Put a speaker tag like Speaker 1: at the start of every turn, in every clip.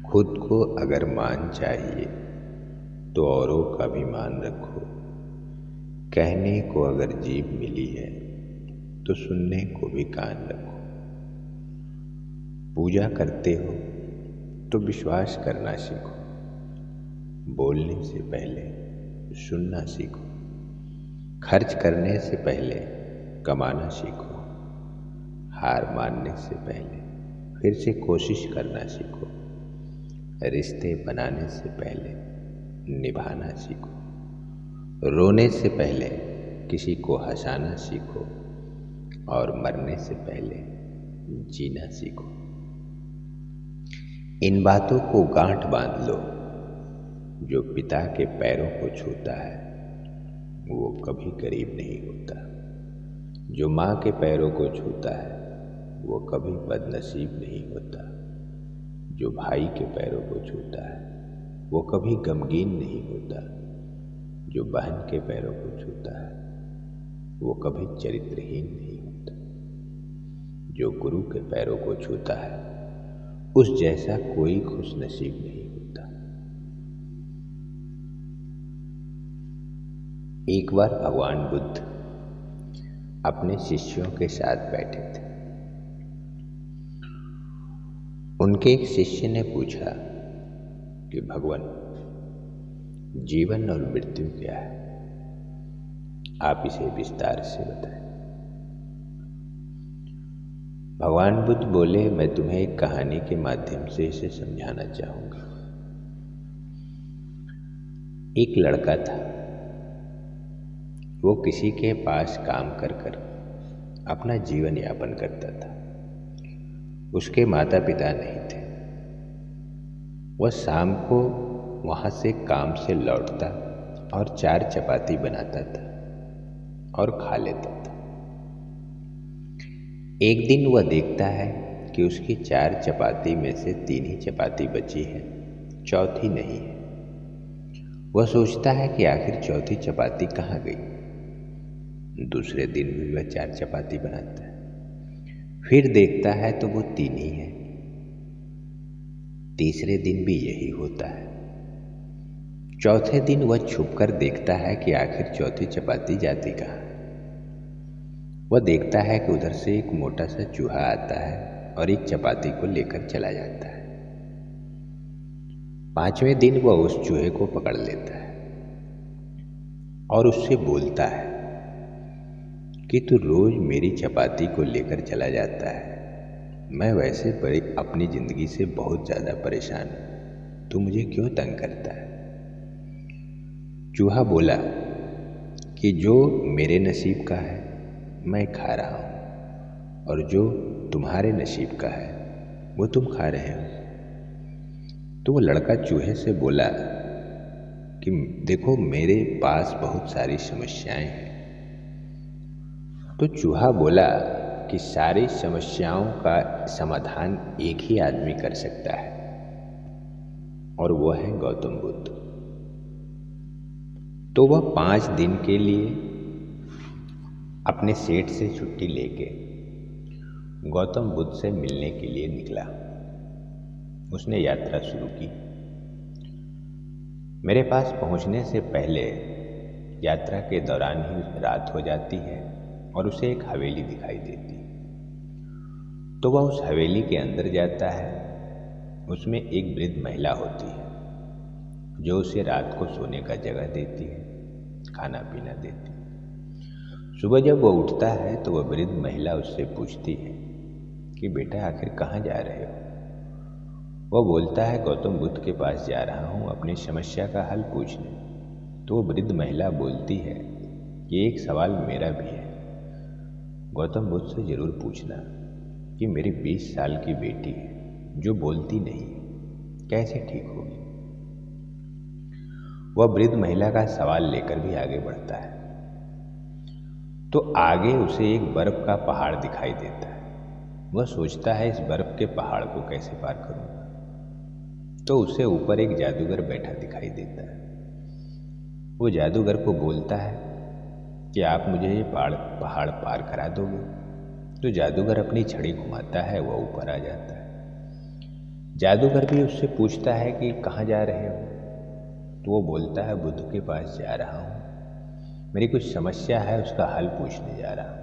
Speaker 1: खुद को अगर मान चाहिए तो औरों का भी मान रखो। कहने को अगर जीभ मिली है तो सुनने को भी कान रखो। पूजा करते हो तो विश्वास करना सीखो। बोलने से पहले सुनना सीखो। खर्च करने से पहले कमाना सीखो। हार मानने से पहले फिर से कोशिश करना सीखो। रिश्ते बनाने से पहले निभाना सीखो। रोने से पहले किसी को हंसाना सीखो और मरने से पहले जीना सीखो। इन बातों को गांठ बांध लो। जो पिता के पैरों को छूता है वो कभी गरीब नहीं होता। जो माँ के पैरों को छूता है वो कभी बदनसीब नहीं होता। जो भाई के पैरों को छूता है वो कभी गमगीन नहीं होता। जो बहन के पैरों को छूता है वो कभी चरित्रहीन नहीं होता। जो गुरु के पैरों को छूता है उस जैसा कोई खुशनसीब नहीं होता। एक बार भगवान बुद्ध अपने शिष्यों के साथ बैठे थे। उनके एक शिष्य ने पूछा कि भगवान, जीवन और मृत्यु क्या है? आप इसे विस्तार से बताएं। भगवान बुद्ध बोले, मैं तुम्हें एक कहानी के माध्यम से इसे समझाना चाहूंगा। एक लड़का था। वो किसी के पास काम कर कर अपना जीवन यापन करता था। उसके माता पिता नहीं थे। वह शाम को वहां से काम से लौटता और 4 चपाती बनाता था और खा लेता था। एक दिन वह देखता है कि उसकी 4 चपाती में से 3 ही चपाती बची है, चौथी नहीं है। वह सोचता है कि आखिर चौथी चपाती कहाँ गई। दूसरे दिन भी वह 4 चपाती बनाता है। फिर देखता है तो वो 3 ही है। तीसरे दिन भी यही होता है। चौथे दिन वह छुपकर देखता है कि आखिर चौथी चपाती जाती कहाँ। वह देखता है कि उधर से एक मोटा सा चूहा आता है और एक चपाती को लेकर चला जाता है। 5वें दिन वह उस चूहे को पकड़ लेता है और उससे बोलता है कि तू रोज मेरी चपाती को लेकर चला जाता है। मैं वैसे अपनी जिंदगी से बहुत ज्यादा परेशान हूं। तू मुझे क्यों तंग करता है? चूहा बोला कि जो मेरे नसीब का है मैं खा रहा हूं और जो तुम्हारे नसीब का है वो तुम खा रहे हो। तो वो लड़का चूहे से बोला कि देखो, मेरे पास बहुत सारी समस्याएं हैं। तो चूहा बोला कि सारी समस्याओं का समाधान एक ही आदमी कर सकता है और वो है गौतम बुद्ध। तो वह 5 दिन के लिए अपने सेठ से छुट्टी लेके गौतम बुद्ध से मिलने के लिए निकला। उसने यात्रा शुरू की। मेरे पास पहुंचने से पहले यात्रा के दौरान ही रात हो जाती है और उसे एक हवेली दिखाई देती है। तो वह उस हवेली के अंदर जाता है। उसमें एक वृद्ध महिला होती है जो उसे रात को सोने का जगह देती है, खाना पीना देती है। सुबह जब वह उठता है तो वह वृद्ध महिला उससे पूछती है कि बेटा, आखिर कहाँ जा रहे हो? वह बोलता है, गौतम बुद्ध के पास जा रहा हूँ अपनी समस्या का हल पूछने। तो वो वृद्ध महिला बोलती है कि एक सवाल मेरा भी है। गौतम बुद्ध से जरूर पूछना कि मेरी 20 साल की बेटी है जो बोलती नहीं, कैसे ठीक होगी? वह वृद्ध महिला का सवाल लेकर भी आगे बढ़ता है। तो आगे उसे एक बर्फ का पहाड़ दिखाई देता है। वह सोचता है इस बर्फ के पहाड़ को कैसे पार करूंगा। तो उसे ऊपर एक जादूगर बैठा दिखाई देता है। वो जादूगर को बोलता है कि आप मुझे ये पहाड़ पार करा दोगे? तो जादूगर अपनी छड़ी घुमाता है, वह ऊपर आ जाता है। जादूगर भी उससे पूछता है कि कहाँ जा रहे हो? तो वो बोलता है बुद्ध के पास जा रहा हूँ, मेरी कुछ समस्या है, उसका हल पूछने जा रहा हूँ।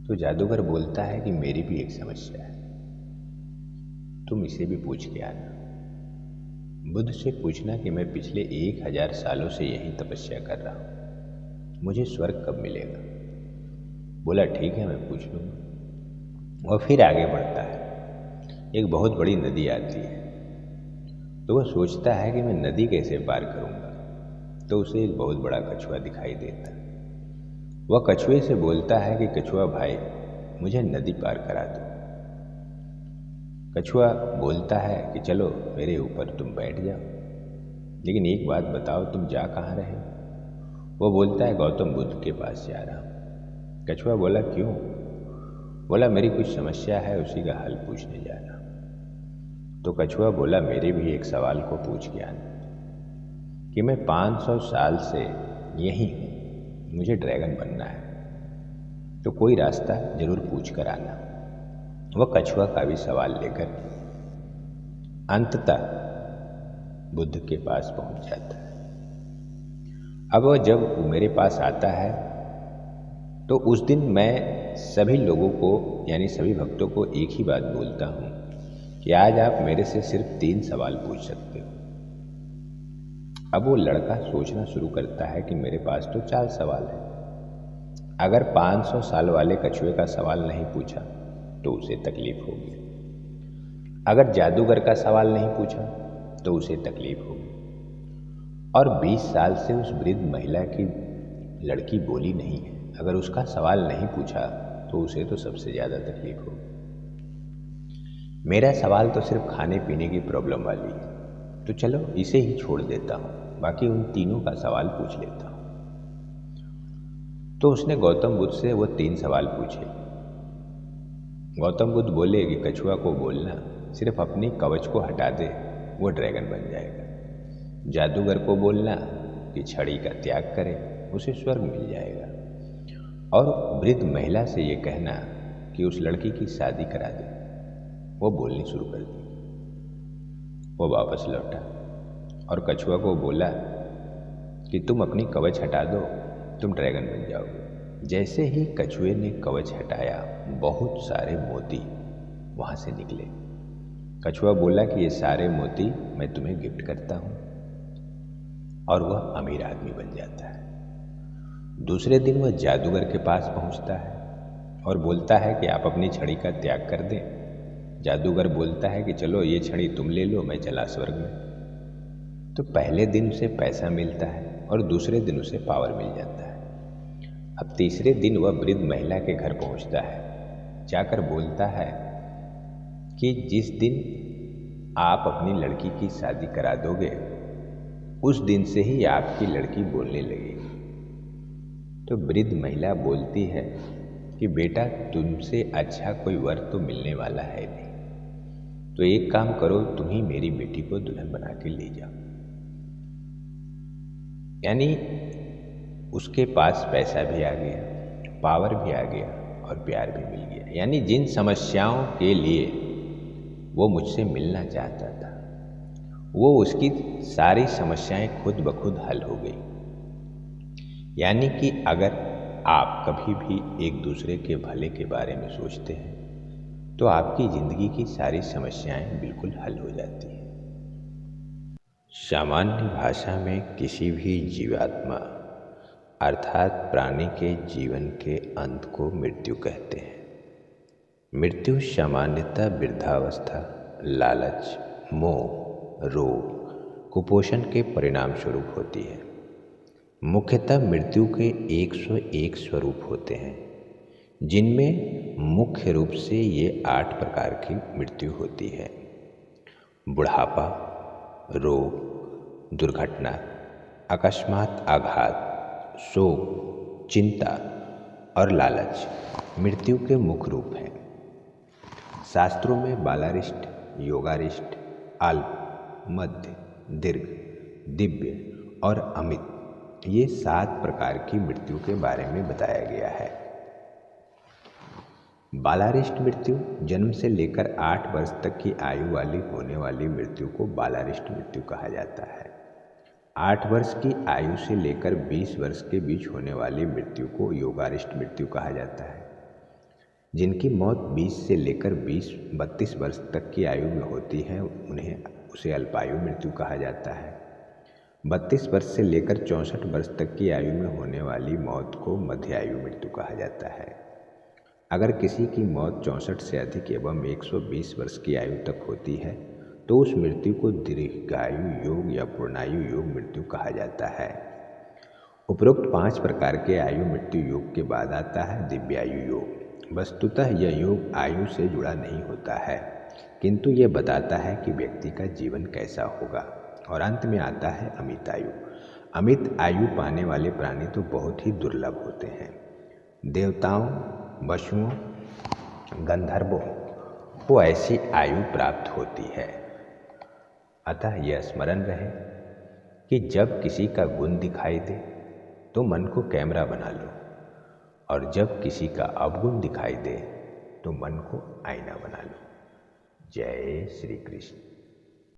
Speaker 1: तो जादूगर बोलता है कि मेरी भी एक समस्या है, तुम इसे भी पूछ के आना। बुद्ध से पूछना कि मैं पिछले 1000 सालों से यही तपस्या कर रहा हूँ, मुझे स्वर्ग कब मिलेगा? बोला ठीक है, मैं पूछ लूँगा। और फिर आगे बढ़ता है। एक बहुत बड़ी नदी आती है, तो वह सोचता है कि मैं नदी कैसे पार करूँगा। तो उसे एक बहुत बड़ा कछुआ दिखाई देता है। वह कछुए से बोलता है कि कछुआ भाई, मुझे नदी पार करा दो। कछुआ बोलता है कि चलो मेरे ऊपर तुम बैठ जाओ, लेकिन एक बात बताओ, तुम जा कहाँ रहे हो? वो बोलता है गौतम बुद्ध के पास जा रहा हूँ। कछुआ बोला क्यों? बोला मेरी कुछ समस्या है, उसी का हल पूछने जा रहा हूँ। तो कछुआ बोला मेरे भी एक सवाल को पूछ के आना कि मैं 500 साल से यही हूँ, मुझे ड्रैगन बनना है, तो कोई रास्ता जरूर पूछ कर आना। वह कछुआ का भी सवाल लेकर अंततः बुद्ध के पास पहुंच जाता है। अब वह जब मेरे पास आता है तो उस दिन मैं सभी लोगों को यानी सभी भक्तों को एक ही बात बोलता हूँ कि आज आप मेरे से सिर्फ 3 सवाल पूछ सकते हो। अब वो लड़का सोचना शुरू करता है कि मेरे पास तो 4 सवाल है। अगर 500 साल वाले कछुए का सवाल नहीं पूछा तो उसे तकलीफ होगी, अगर जादूगर का सवाल नहीं पूछा तो उसे तकलीफ होगी, और 20 साल से उस वृद्ध महिला की लड़की बोली नहीं है, अगर उसका सवाल नहीं पूछा तो उसे तो सबसे ज़्यादा तकलीफ होगी। मेरा सवाल तो सिर्फ खाने पीने की प्रॉब्लम वाली है, तो चलो इसे ही छोड़ देता हूँ, बाकी उन तीनों का सवाल पूछ लेता हूँ। तो उसने गौतम बुद्ध से वो 3 सवाल पूछे। गौतम बुद्ध बोले कि कछुआ को बोलना सिर्फ अपनी कवच को हटा दे, वो ड्रैगन बन जाएगा। जादूगर को बोलना कि छड़ी का त्याग करे, उसे स्वर्ग मिल जाएगा। और वृद्ध महिला से ये कहना कि उस लड़की की शादी करा दे। वो बोलनी शुरू कर दी। वो वापस लौटा और कछुआ को बोला कि तुम अपनी कवच हटा दो, तुम ड्रैगन बन जाओगे। जैसे ही कछुए ने कवच हटाया, बहुत सारे मोती वहां से निकले। कछुआ बोला कि ये सारे मोती मैं तुम्हें गिफ्ट करता हूं, और वह अमीर आदमी बन जाता है। दूसरे दिन वह जादूगर के पास पहुंचता है और बोलता है कि आप अपनी छड़ी का त्याग कर दें। जादूगर बोलता है कि चलो ये छड़ी तुम ले लो, मैं चला स्वर्ग में। तो पहले दिन उसे पैसा मिलता है और दूसरे दिन उसे पावर मिल जाता है। अब तीसरे दिन वह वृद्ध महिला के घर पहुंचता है, जाकर बोलता है कि जिस दिन आप अपनी लड़की की शादी करा दोगे, उस दिन से ही आपकी लड़की बोलने लगेगी। तो वृद्ध महिला बोलती है कि बेटा, तुमसे अच्छा कोई वर तो मिलने वाला है नहीं, तो एक काम करो, तुम ही मेरी बेटी को दुल्हन बना के ले जाओ। यानी उसके पास पैसा भी आ गया, पावर भी आ गया और प्यार भी मिल गया। यानी जिन समस्याओं के लिए वो मुझसे मिलना चाहता था, वो उसकी सारी समस्याएं खुद ब खुद हल हो गई। यानी कि अगर आप कभी भी एक दूसरे के भले के बारे में सोचते हैं तो आपकी जिंदगी की सारी समस्याएं बिल्कुल हल हो जाती हैं। सामान्य भाषा में किसी भी जीवात्मा अर्थात प्राणी के जीवन के अंत को मृत्यु कहते हैं। मृत्यु सामान्यतः वृद्धावस्था, लालच, मोह, रोग, कुपोषण के परिणाम स्वरूप होती है। मुख्यतः मृत्यु के 101 स्वरूप होते हैं, जिनमें मुख्य रूप से ये 8 प्रकार की मृत्यु होती है: बुढ़ापा, रोग, दुर्घटना, अकस्मात आघात, शोक, चिंता और लालच मृत्यु के मुख्य रूप हैं। शास्त्रों में बालारिष्ट, योगारिष्ट, अल्प, मध्य, दीर्घ, दिव्य और अमित, ये 7 प्रकार की मृत्यु के बारे में बताया गया है। बालारिष्ट मृत्यु जन्म से लेकर 8 वर्ष तक की आयु वाली होने वाली मृत्यु को बालारिष्ट मृत्यु कहा जाता है। 8 वर्ष की आयु से लेकर 20 वर्ष के बीच होने वाली मृत्यु को योगारिष्ट मृत्यु कहा जाता है। जिनकी मौत 20 से लेकर 32 वर्ष तक की आयु में होती है उसे अल्पायु मृत्यु कहा जाता है। 32 वर्ष से लेकर 64 वर्ष तक की आयु में होने वाली मौत को मध्यायु मृत्यु कहा जाता है। अगर किसी की मौत 64 से अधिक एवं 120 वर्ष की आयु तक होती है तो उस मृत्यु को दीर्घायु योग या पूर्णायु योग मृत्यु कहा जाता है। उपरोक्त 5 प्रकार के आयु मृत्यु योग के बाद आता है दिव्यायु योग। वस्तुतः यह योग आयु से जुड़ा नहीं होता है, किंतु यह बताता है कि व्यक्ति का जीवन कैसा होगा। और अंत में आता है अमित आयु। अमित आयु पाने वाले प्राणी तो बहुत ही दुर्लभ होते हैं। देवताओं, पशुओं, गंधर्वों को ऐसी आयु प्राप्त होती है। अतः यह स्मरण रहे कि जब किसी का गुण दिखाई दे तो मन को कैमरा बना लो, और जब किसी का अवगुण दिखाई दे तो मन को आईना बना लो। जय श्री कृष्ण।